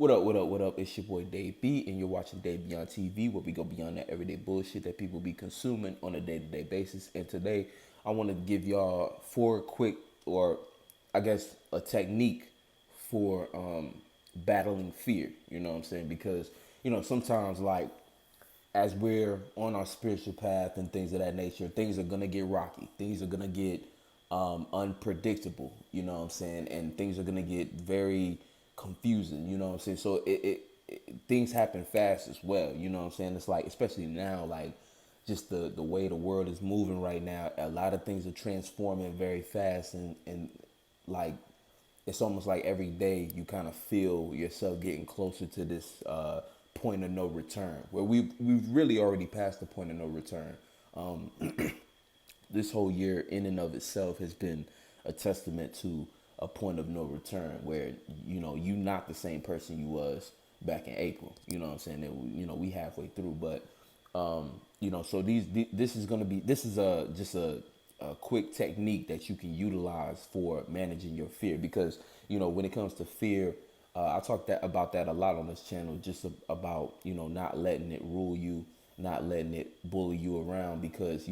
What up, what up, what up? It's your boy Dave B, and you're watching Dave Beyond TV, where we go beyond that everyday bullshit that people be consuming on a day to day basis. And today, I want to give y'all four quick, or I guess a technique for battling fear. You know what I'm saying? Because, sometimes, like, as we're on our spiritual path and things of that nature, things are gonna get rocky. Things are gonna get unpredictable. You know what I'm saying? And things are gonna get very confusing. You know what I'm saying? So things happen fast as well. You know what I'm saying? It's like, especially now, like just the way the world is moving right now. A lot of things are transforming very fast, and like it's almost like every day you kind of feel yourself getting closer to this point of no return, where we've really already passed the point of no return. This whole year in and of itself has been a testament to a point of no return, where you not the same person you was back in April. You know what I'm saying? That we halfway through, but so this is gonna be, this is a just a quick technique that you can utilize for managing your fear, because when it comes to fear, I talk about that a lot on this channel, just about not letting it rule you, not letting it bully you around, because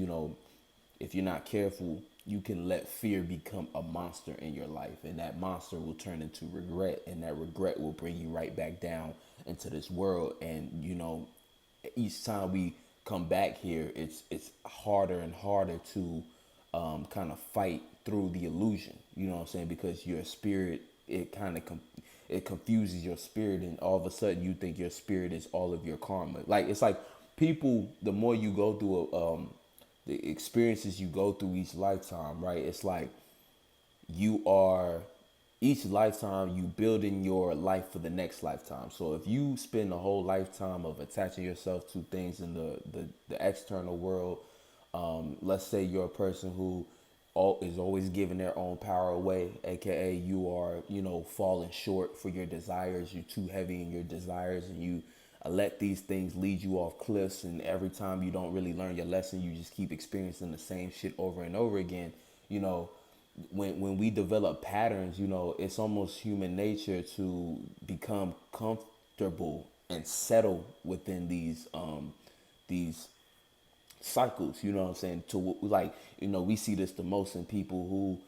if you're not careful, you can let fear become a monster in your life, and that monster will turn into regret, and that regret will bring you right back down into this world. And each time we come back here, it's harder and harder to kind of fight through the illusion. You know what I'm saying? Because your spirit, it kind of it confuses your spirit, and all of a sudden you think your spirit is all of your karma. Like, it's like, people, the more you go through the experiences you go through each lifetime, right? It's like you are, each lifetime you building your life for the next lifetime. So if you spend a whole lifetime of attaching yourself to things in the external world, let's say you're a person who is always giving their own power away, aka you are falling short for your desires, you're too heavy in your desires, and you let these things lead you off cliffs, and every time you don't really learn your lesson, you just keep experiencing the same shit over and over again. you know when we develop patterns, it's almost human nature to become comfortable and settle within these cycles. You know what I'm saying? To, like, we see this the most in people who,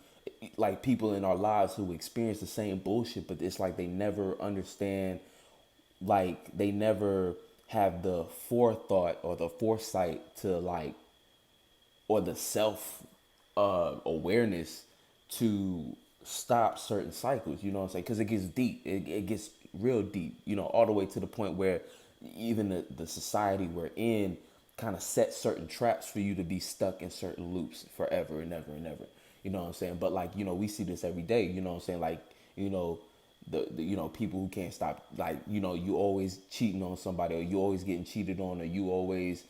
like, people in our lives who experience the same bullshit, but it's like they never understand, like they never have the forethought or the foresight to, like, or the self awareness to stop certain cycles. You know what I'm saying? Because it gets deep. It gets real deep. All the way to the point where even the society we're in kind of sets certain traps for you to be stuck in certain loops forever and ever and ever. You know what I'm saying? But, like, we see this every day. You know what I'm saying? Like, the people who can't stop, like, you always cheating on somebody, or you always getting cheated on, or you always,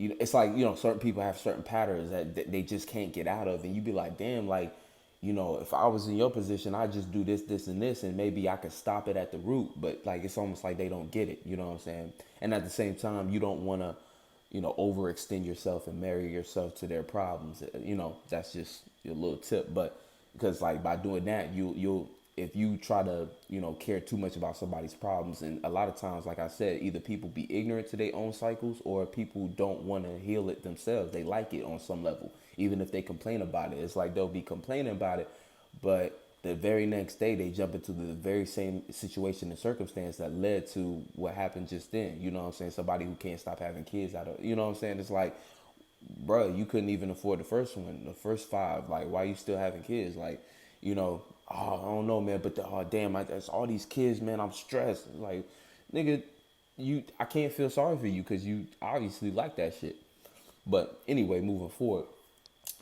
it's like, certain people have certain patterns that they just can't get out of, and you be like, damn, like, if I was in your position, I just do this, this, and this, and maybe I could stop it at the root. But, like, it's almost like they don't get it. You know what I'm saying? And at the same time, you don't want to overextend yourself and marry yourself to their problems. That's just your little tip. But because, like, by doing that, you'll if you try to care too much about somebody's problems, and a lot of times, like I said, either people be ignorant to their own cycles, or people don't want to heal it themselves. They like it on some level, even if they complain about it. It's like they'll be complaining about it, but the very next day they jump into the very same situation and circumstance that led to what happened just then. You know what I'm saying? Somebody who can't stop having kids out of, what I'm saying? It's like, bro, you couldn't even afford the first one, the first five. Like, why you still having kids? Like, oh, I don't know, man. But oh, damn, that's all these kids, man. I'm stressed. Like, nigga, I can't feel sorry for you, because you obviously like that shit. But anyway, moving forward.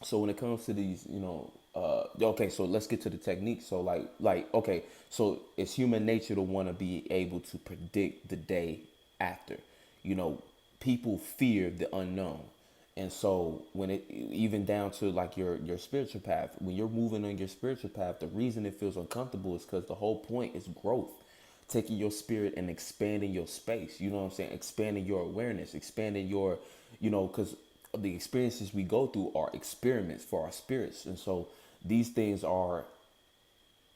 So when it comes to these, okay, so let's get to the technique. So, okay, so it's human nature to want to be able to predict the day after. You know, People fear the unknown. And so when it, even down to, like, your spiritual path, when you're moving on your spiritual path, the reason it feels uncomfortable is because the whole point is growth, taking your spirit and expanding your space. You know what I'm saying? Expanding your awareness, expanding your, because the experiences we go through are experiments for our spirits. And so these things are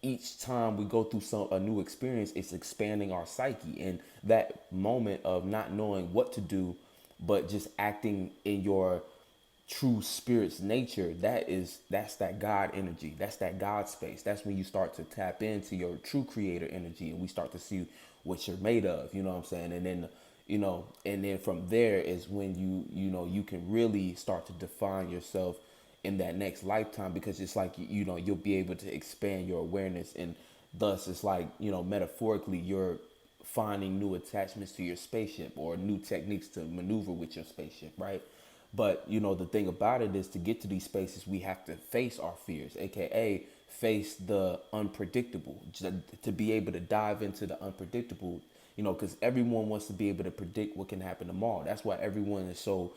each time we go through a new experience, it's expanding our psyche. And that moment of not knowing what to do, but just acting in your true spirit's nature, that's that God energy. That's that God space. That's when you start to tap into your true creator energy, and we start to see what you're made of. You know what I'm saying? And then and then from there is when you can really start to define yourself in that next lifetime, because it's like you'll be able to expand your awareness, and thus it's like metaphorically you're finding new attachments to your spaceship or new techniques to maneuver with your spaceship, right? But the thing about it is, to get to these spaces we have to face our fears, aka face the unpredictable, to be able to dive into the unpredictable, because everyone wants to be able to predict what can happen tomorrow. That's why everyone is so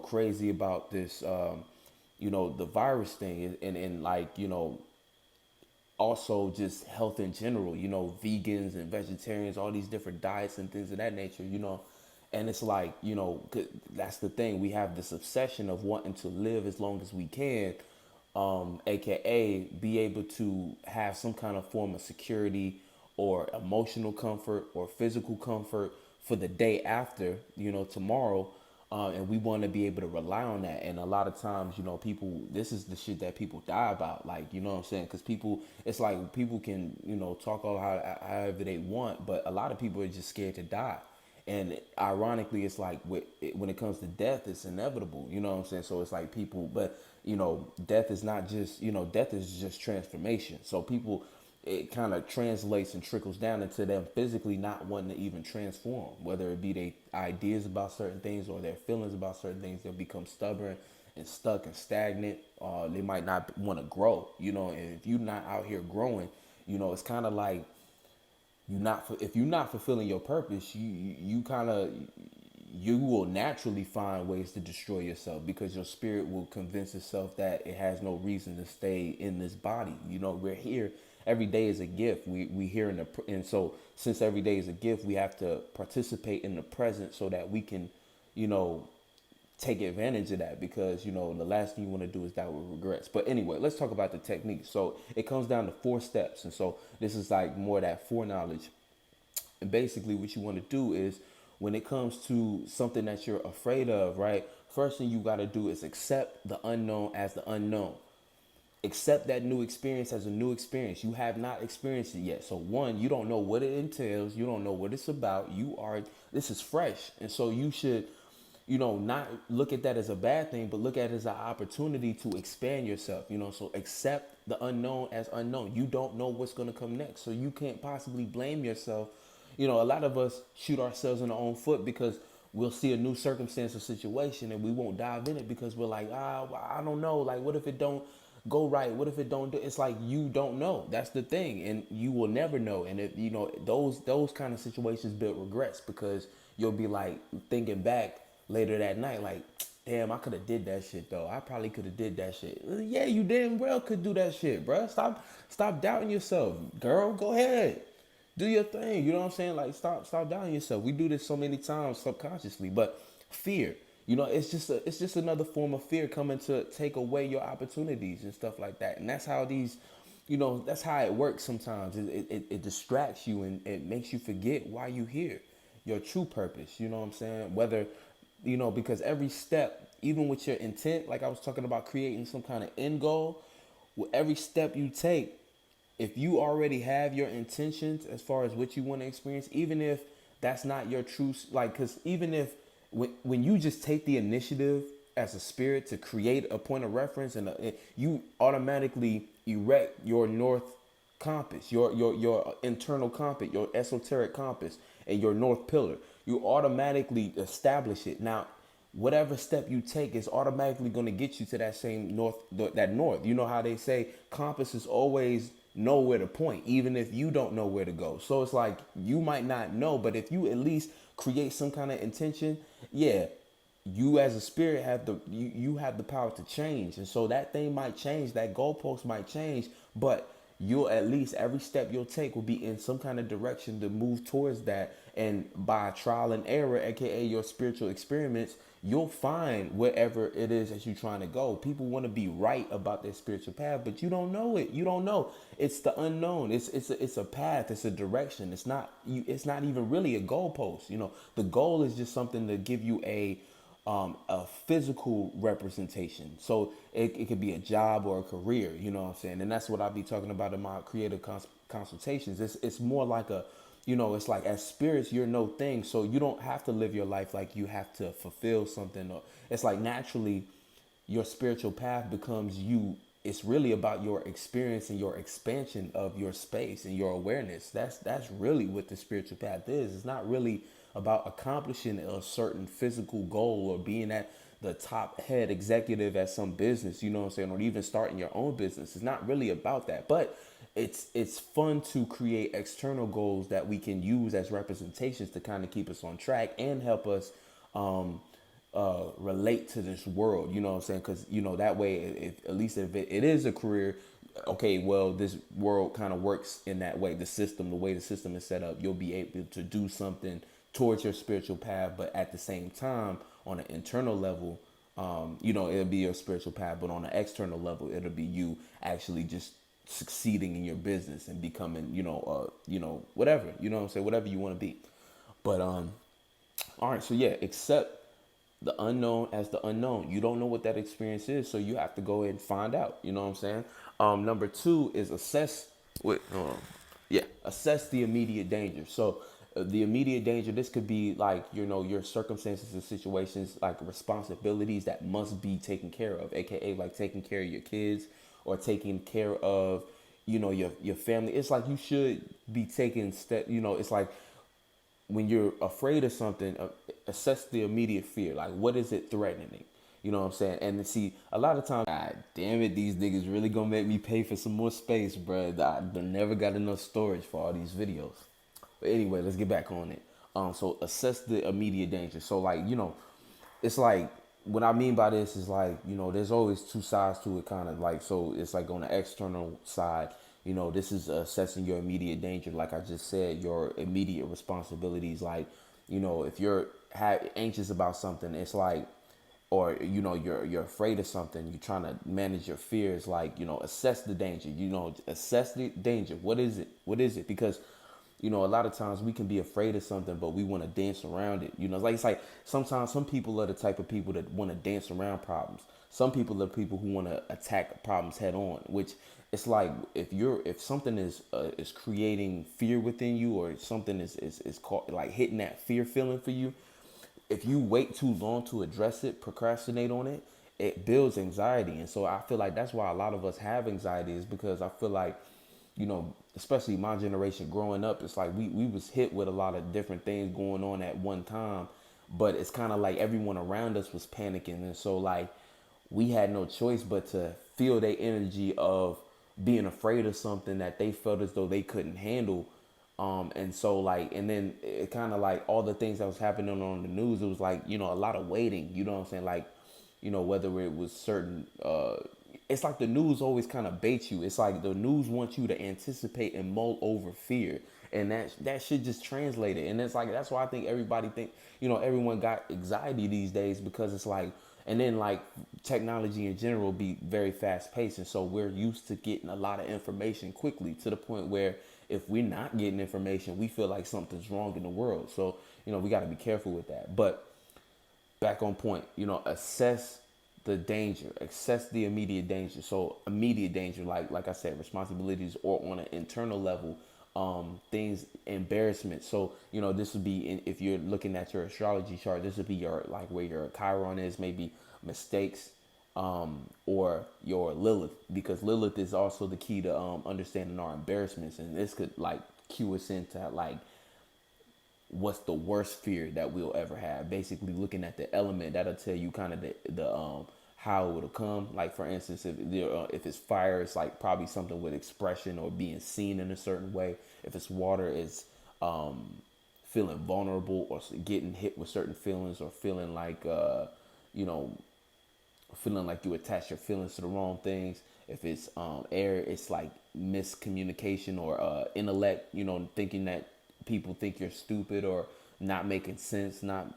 crazy about this the virus thing, and like also just health in general, vegans and vegetarians, all these different diets and things of that nature, and it's like, that's the thing. We have this obsession of wanting to live as long as we can, aka be able to have some kind of form of security or emotional comfort or physical comfort for the day after, tomorrow. And we want to be able to rely on that. And a lot of times, people, this is the shit that people die about. Like, you know what I'm saying? Because people, it's like people can, talk all however they want, but a lot of people are just scared to die. And ironically, it's like when it comes to death, it's inevitable. You know what I'm saying? So it's like people, but death is not just, death is just transformation. So people, it kind of translates and trickles down into them physically not wanting to even transform, whether it be their ideas about certain things or their feelings about certain things. They'll become stubborn and stuck and stagnant. They might not want to grow, and if you're not out here growing, it's kind of like if you're not fulfilling your purpose, you kind of, you will naturally find ways to destroy yourself, because your spirit will convince itself that it has no reason to stay in this body. We're here. Every day is a gift. We here and so since every day is a gift, we have to participate in the present so that we can, you know, take advantage of that, because the last thing you want to do is die with regrets. But anyway, let's talk about the technique. So it comes down to 4 steps, and so this is like more that foreknowledge. And basically what you want to do is, when it comes to something that you're afraid of, right, first thing you got to do is accept the unknown as the unknown. Accept that new experience as a new experience. You have not experienced it yet. So one, you don't know what it entails. You don't know what it's about. This is fresh. And so you should, not look at that as a bad thing, but look at it as an opportunity to expand yourself. So accept the unknown as unknown. You don't know what's going to come next. So you can't possibly blame yourself. A lot of us shoot ourselves in the own foot, because we'll see a new circumstance or situation and we won't dive in it, because we're like, I don't know. Like, what if it don't go right? What if it don't do? It's like, you don't know. That's the thing. And you will never know. And if, those kind of situations build regrets, because you'll be like thinking back later that night, like, damn, I could have did that shit though. I probably could have did that shit. Yeah, you damn well could do that shit, bro. Stop doubting yourself, girl. Go ahead. Do your thing. You know what I'm saying? Like, stop doubting yourself. We do this so many times subconsciously. But fear, it's just another form of fear coming to take away your opportunities and stuff like that. And that's how that's how it works sometimes. It distracts you, and it makes you forget why you here, your true purpose. You know what I'm saying? Whether, because every step, even with your intent, like I was talking about creating some kind of end goal, with every step you take, if you already have your intentions as far as what you want to experience, even if that's not your true, like, because even if when you just take the initiative as a spirit to create a point of reference, and you automatically erect your north compass, your internal compass, your esoteric compass, and your north pillar, you automatically establish it. Now, whatever step you take is automatically going to get you to that same north, that north. You know how they say compass is always know where to point, even if you don't know where to go. So it's like, you might not know, but if you at least create some kind of intention, yeah, you as a spirit have you have the power to change. And so that thing might change, that goalpost might change, but you'll at least every step you'll take will be in some kind of direction to move towards that. And by trial and error, aka your spiritual experiments, you'll find wherever it is that you're trying to go. People want to be right about their spiritual path, but you don't know it. You don't know. It's the unknown. It's a path. It's a direction. It's not you. It's not even really a goalpost. The goal is just something to give you a physical representation. So it could be a job or a career, you know what I'm saying? And that's what I'll be talking about in my creative consultations. It's more like it's like as spirits, you're no thing. So you don't have to live your life like you have to fulfill something. Or it's like naturally your spiritual path becomes you. It's really about your experience and your expansion of your space and your awareness. That's really what the spiritual path is. It's not really about accomplishing a certain physical goal or being at the top head executive at some business, you know what I'm saying, or even starting your own business. It's not really about that. But it's fun to create external goals that we can use as representations to kind of keep us on track and help us relate to this world, you know what I'm saying? Because that way, if at least if it is a career, okay, well, this world kind of works in that way. The way the system is set up, you'll be able to do something towards your spiritual path, but at the same time, on an internal level, it'll be your spiritual path, but on an external level, it'll be you actually just succeeding in your business and becoming, whatever, you know what I'm saying, whatever you want to be. But all right, so yeah, accept the unknown as the unknown. You don't know what that experience is, so you have to go ahead and find out. You know what I'm saying? Number two is assess. Wait, hold on. Yeah, assess the immediate danger. So the immediate danger. This could be like your circumstances and situations, like responsibilities that must be taken care of, aka like taking care of your kids or taking care of your family. It's like you should be taking step. It's like when you're afraid of something, assess the immediate fear. Like, what is it threatening? You know what I'm saying? And see, a lot of times, God damn it, these niggas really gonna make me pay for some more space, bro. I never got enough storage for all these videos. But anyway, let's get back on it. So assess the immediate danger. So like, it's like what I mean by this is like, there's always two sides to it, kind of like. So it's like on the external side, this is assessing your immediate danger. Like I just said, your immediate responsibilities. Like, if you're anxious about something, it's like, or you're afraid of something, you're trying to manage your fears. Like, assess the danger. Assess the danger. What is it? Because a lot of times we can be afraid of something, but we want to dance around it. It's like sometimes some people are the type of people that want to dance around problems. Some people are people who want to attack problems head on, which it's like if something is creating fear within you, or something is called like hitting that fear feeling for you. If you wait too long to address it, procrastinate on it, it builds anxiety. And so I feel like that's why a lot of us have anxiety, is because I feel like, especially my generation growing up, it's like we was hit with a lot of different things going on at one time, but it's kind of like everyone around us was panicking. And so like we had no choice but to feel their energy of being afraid of something that they felt as though they couldn't handle. And so like, and then it kind of like all the things that was happening on the news, it was like, a lot of waiting, you know what I'm saying? Like, whether it was certain, it's like the news always kind of bait you. It's like the news wants you to anticipate and mull over fear. And that shit just translated. And it's like, that's why I think everybody think, everyone got anxiety these days, because it's like, and then like technology in general be very fast paced. And so we're used to getting a lot of information quickly, to the point where if we're not getting information, we feel like something's wrong in the world. So, we got to be careful with that. But back on point, assess the danger, assess the immediate danger. So immediate danger, like I said, responsibilities, or on an internal level, things, embarrassment. So, this would be if you're looking at your astrology chart, this would be your, like, where your Chiron is, maybe mistakes, or your Lilith, because Lilith is also the key to understanding our embarrassments. And this could like cue us into like, what's the worst fear that we'll ever have. Basically looking at the element, that'll tell you kind of the how it will come. Like for instance, if it's fire, it's like probably something with expression or being seen in a certain way. If it's water, it's feeling vulnerable or getting hit with certain feelings, or feeling like you know feeling like you attach your feelings to the wrong things. If it's air, it's like miscommunication or intellect, thinking that people think you're stupid or not making sense, not,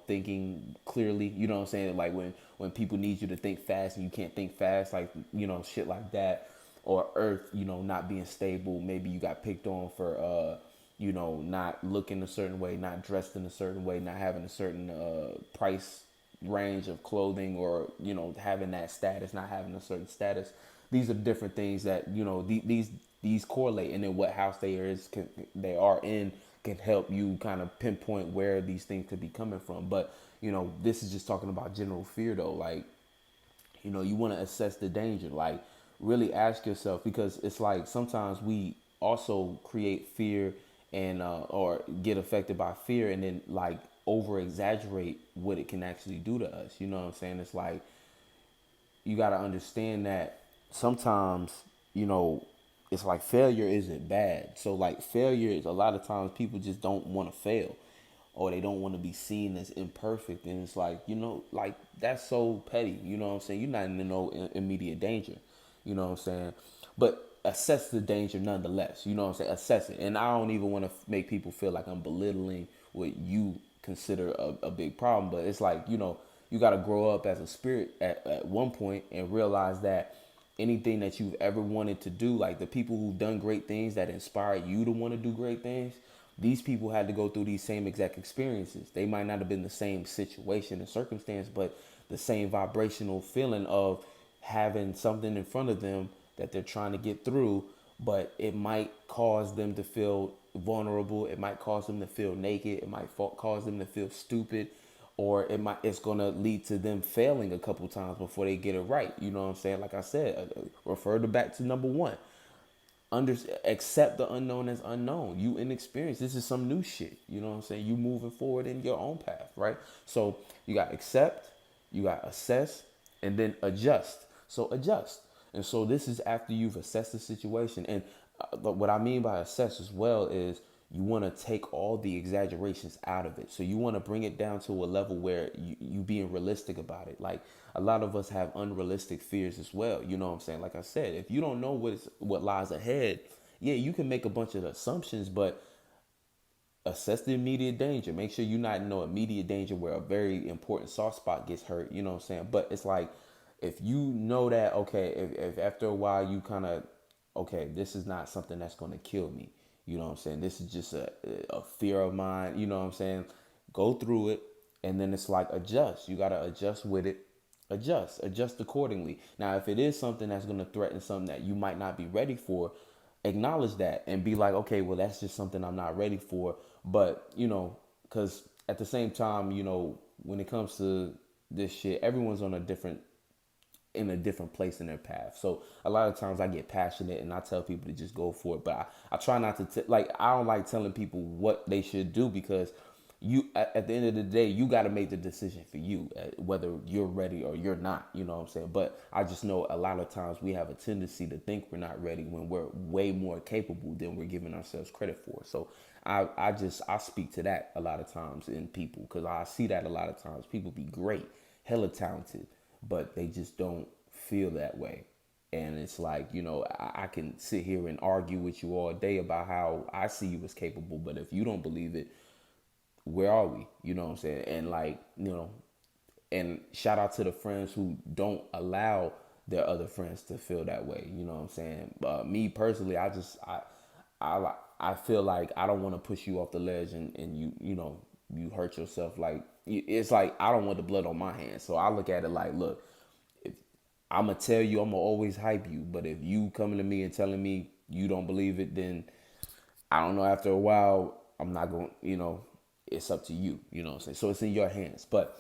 thinking clearly, you know what I'm saying? Like when people need you to think fast and you can't think fast, like, shit like that. Or earth, not being stable. Maybe you got picked on for not looking a certain way, not dressed in a certain way, not having a certain price range of clothing, or having that status, not having a certain status. These are different things that these correlate, and then what house they are in can help you kind of pinpoint where these things could be coming from. But this is just talking about general fear though. Like, you want to assess the danger. Like, really ask yourself, because it's like sometimes we also create fear and or get affected by fear, and then like over exaggerate what it can actually do to us. You know what I'm saying? It's like, you got to understand that sometimes, it's like failure isn't bad. So like failure is, a lot of times people just don't want to fail, or they don't want to be seen as imperfect. And it's like, like that's so petty. You know what I'm saying? You're not in no immediate danger. You know what I'm saying? But assess the danger nonetheless. You know what I'm saying? Assess it. And I don't even want to make people feel like I'm belittling what you consider a big problem. But it's like, you got to grow up as a spirit at one point and realize that anything that you've ever wanted to do, like the people who've done great things that inspired you to want to do great things, these people had to go through these same exact experiences. They might not have been the same situation and circumstance, but the same vibrational feeling of having something in front of them that they're trying to get through, but it might cause them to feel vulnerable. It might cause them to feel naked. It might cause them to feel stupid, or it's gonna lead to them failing a couple times before they get it right. You know what I'm saying? Like I said, refer to back to number one. Accept the unknown as unknown. You inexperienced. This is some new shit. You know what I'm saying? You moving forward in your own path, right? So you got accept, you got assess, and then adjust. So adjust. And so this is after you've assessed the situation. And what I mean by assess as well is you want to take all the exaggerations out of it. So you want to bring it down to a level where you being realistic about it. Like, a lot of us have unrealistic fears as well. You know what I'm saying? Like I said, if you don't know what lies ahead, yeah, you can make a bunch of assumptions, but assess the immediate danger. Make sure you're not in no immediate danger where a very important soft spot gets hurt. You know what I'm saying? But it's like, if you know that, okay, if after a while you kind of, okay, this is not something that's going to kill me. You know what I'm saying? This is just a fear of mine. You know what I'm saying? Go through it. And then it's like, adjust. You got to adjust with it. Adjust accordingly. Now, if it is something that's going to threaten something that you might not be ready for, acknowledge that and be like, okay, well, that's just something I'm not ready for. But, because at the same time, when it comes to this shit, everyone's on a different in a different place in their path. So a lot of times I get passionate and I tell people to just go for it. But I try not to, like, I don't like telling people what they should do, because at the end of the day, you got to make the decision for you, whether you're ready or you're not, you know what I'm saying? But I just know a lot of times we have a tendency to think we're not ready when we're way more capable than we're giving ourselves credit for. So I speak to that a lot of times in people, because I see that a lot of times. People be great, hella talented, but they just don't feel that way. And it's like, I can sit here and argue with you all day about how I see you as capable, but if you don't believe it, where are we? You know what I'm saying? And like, and shout out to the friends who don't allow their other friends to feel that way. You know what I'm saying? Me personally, I feel like I don't want to push you off the ledge, and you hurt yourself. Like, it's like, I don't want the blood on my hands. So I look at it like, look, if I'm gonna tell you, I'm gonna always hype you, but if you coming to me and telling me you don't believe it, then I don't know, after a while, I'm not going, it's up to you, you know what I'm saying? So it's in your hands. But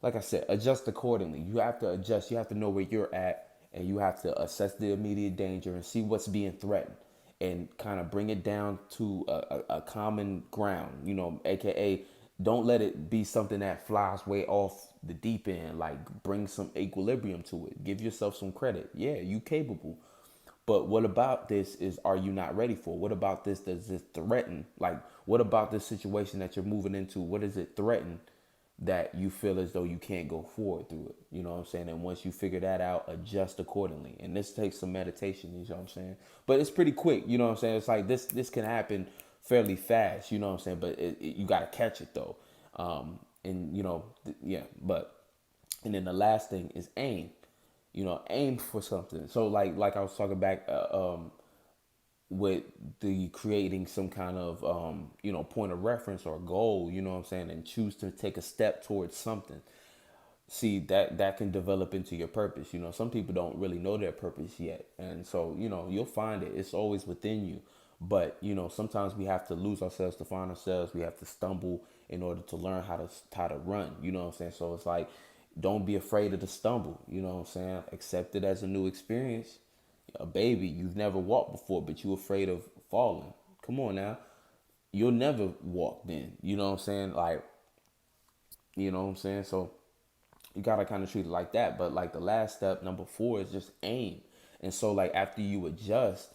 like I said, adjust accordingly. You have to adjust. You have to know where you're at, and you have to assess the immediate danger and see what's being threatened, and kind of bring it down to a common ground, AKA don't let it be something that flies way off the deep end. Like, bring some equilibrium to it. Give yourself some credit. Yeah, you capable. But what about this are you not ready for? What about this does it threaten? Like, what about this situation that you're moving into? What does it threaten? that you feel as though you can't go forward through it. You know what I'm saying? And once you figure that out, adjust accordingly. And this takes some meditation, you know what I'm saying? But it's pretty quick, you know what I'm saying? It's like this can happen fairly fast, you know what I'm saying? But you got to catch it though. And you know, yeah, but and then the last thing is aim. You know, aim for something. So like I was talking back with the creating some kind of you know, point of reference or goal, you know what I'm saying, and choose to take a step towards something. See, that can develop into your purpose. You know, some people don't really know their purpose yet, and so, you know, you'll find it. It's always within you. But you know, sometimes we have to lose ourselves to find ourselves. We have to stumble in order to learn how to run, you know what I'm saying? So it's like, don't be afraid of the stumble, you know what I'm saying? Accept it as a new experience. A baby, you've never walked before, but you're afraid of falling. Come on now. You'll never walk then. You know what I'm saying? Like, you know what I'm saying? So you gotta kind of treat it like that. But like the last step, number 4, is just aim. And so like after you adjust,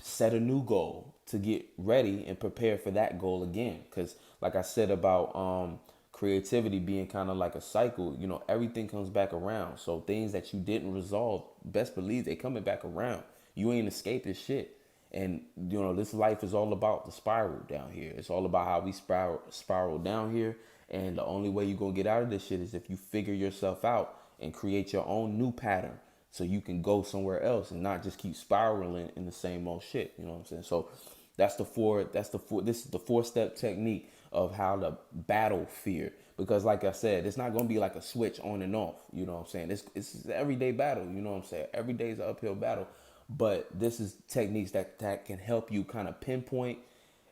set a new goal to get ready and prepare for that goal again. Because like I said about creativity being kind of like a cycle, you know, everything comes back around. So things that you didn't resolve, best believe they coming back around. You ain't escaped this shit. And you know, this life is all about the spiral down here. It's all about how we spiral down here. And the only way you're gonna get out of this shit is if you figure yourself out and create your own new pattern, so you can go somewhere else and not just keep spiraling in the same old shit. You know what I'm saying? So this is the 4-step technique of how to battle fear. Because like I said, it's not gonna be like a switch on and off. You know what I'm saying? It's an everyday battle, you know what I'm saying? Every day is an uphill battle. But this is techniques that can help you kind of pinpoint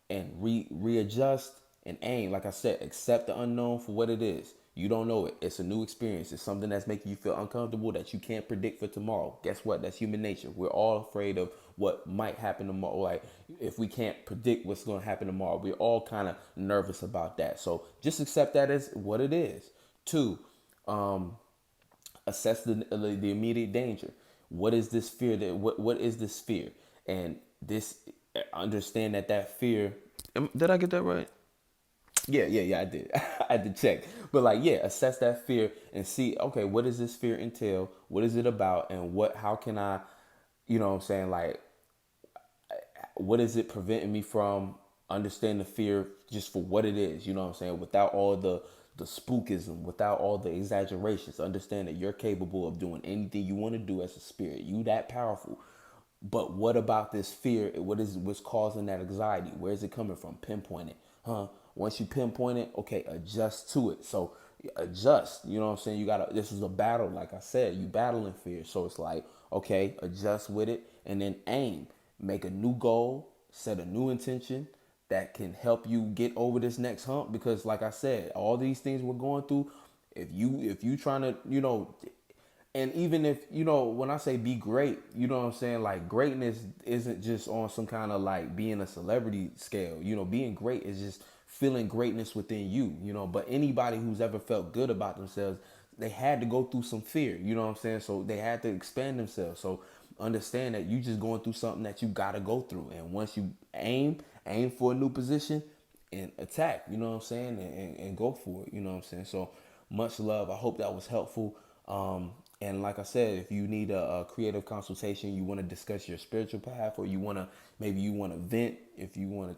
and readjust and aim. Like I said, accept the unknown for what it is. You don't know it. It's a new experience. It's something that's making you feel uncomfortable that you can't predict for tomorrow. Guess what? That's human nature. We're all afraid of what might happen tomorrow. Like if we can't predict what's going to happen tomorrow, we're all kind of nervous about that. So just accept that as what it is. 2, assess the immediate danger. What is this fear? What is this fear? And this, understand that fear. Did I get that right? Yeah, I did. I had to check. But like, yeah, assess that fear and see, okay, what does this fear entail? What is it about? And how can I, you know what I'm saying? Like, what is it preventing me from understanding the fear just for what it is? You know what I'm saying? Without all the spookism, without all the exaggerations, understand that you're capable of doing anything you want to do as a spirit. You that powerful. But what about this fear? What's causing that anxiety? Where is it coming from? Pinpoint it. Huh? Once you pinpoint it, okay, adjust to it. So adjust. You know what I'm saying? This is a battle, like I said, you battling fear. So it's like, okay, adjust with it and then aim. Make a new goal, set a new intention that can help you get over this next hump. Because like I said, all these things we're going through, if you trying to, you know, and even if, you know, when I say be great, you know what I'm saying? Like greatness isn't just on some kind of like being a celebrity scale. You know, being great is just feeling greatness within you, you know. But anybody who's ever felt good about themselves, they had to go through some fear, you know what I'm saying? So they had to expand themselves. So understand that you just going through something that you got to go through. And once you aim for a new position and attack, you know what I'm saying? And go for it, you know what I'm saying? So much love. I hope that was helpful. And like I said, if you need a creative consultation, you want to discuss your spiritual path, or maybe you want to vent, if you want to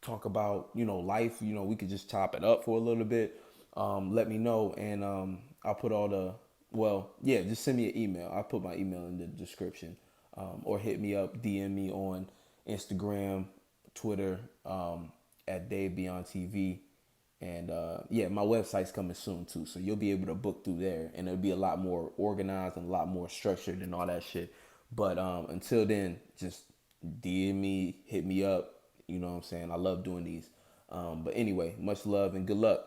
talk about, you know, life, you know, we could just chop it up for a little bit. Let me know, and I'll put just send me an email. I'll put my email in the description, or hit me up, DM me on Instagram, Twitter, at Dave Beyond TV. And my website's coming soon too, so you'll be able to book through there, and it'll be a lot more organized and a lot more structured and all that shit. But until then, just DM me, hit me up. You know what I'm saying? I love doing these. But anyway, much love and good luck.